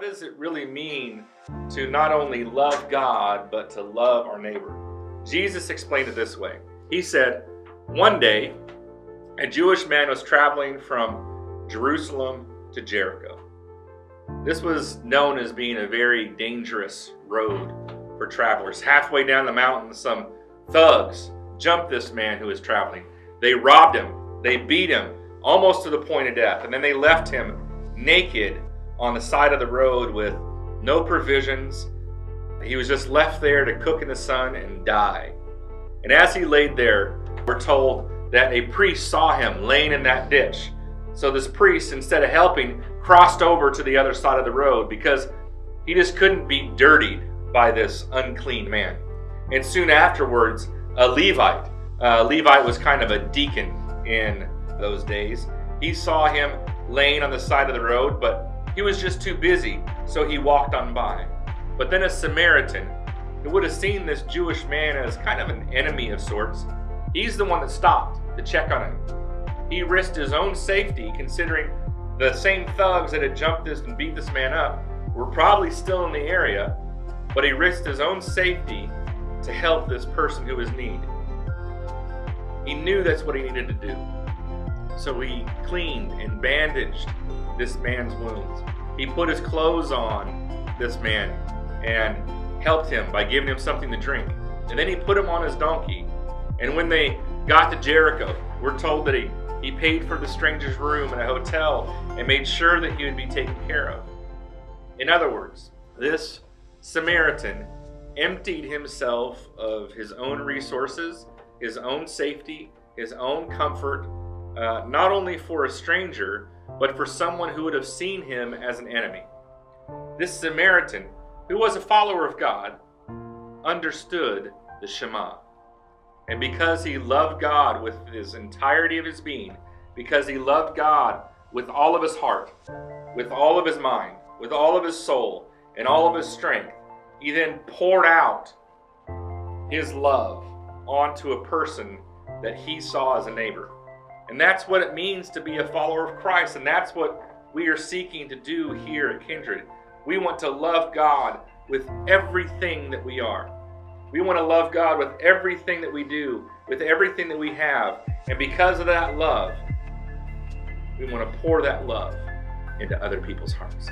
does it really mean to not only love God, but to love our neighbor? Jesus explained it this way. He said, one day, a Jewish man was traveling from Jerusalem to Jericho. This was known as being a very dangerous road for travelers. Halfway down the mountain, some thugs jumped this man who was traveling. They robbed him. They beat him almost to the point of death. And then they left him naked on the side of the road with no provisions. He was just left there to cook in the sun and die. And as he laid there, we're told that a priest saw him laying in that ditch. So this priest, instead of helping, crossed over to the other side of the road because he just couldn't be dirtied by this unclean man. And soon afterwards, a Levite was kind of a deacon in those days. He saw him laying on the side of the road, but he was just too busy, so he walked on by. But then a Samaritan, who would have seen this Jewish man as kind of an enemy of sorts, he's the one that stopped to check on him. He risked his own safety, considering the same thugs that had jumped this and beat this man up were probably still in the area, but he risked his own safety to help this person who was in need. He knew that's what he needed to do. So he cleaned and bandaged this man's wounds. He put his clothes on this man and helped him by giving him something to drink. And then he put him on his donkey. And when they got to Jericho, we're told that he paid for the stranger's room in a hotel and made sure that he would be taken care of. In other words, this Samaritan emptied himself of his own resources, his own safety, his own comfort, not only for a stranger, but for someone who would have seen him as an enemy. This Samaritan, who was a follower of God, understood the Shema. And because he loved God with his entirety of his being, because he loved God with all of his heart, with all of his mind, with all of his soul, and all of his strength, he then poured out his love onto a person that he saw as a neighbor. And that's what it means to be a follower of Christ, and that's what we are seeking to do here at Kindred. We want to love God with everything that we are. We want to love God with everything that we do, with everything that we have. And because of that love, we want to pour that love into other people's hearts.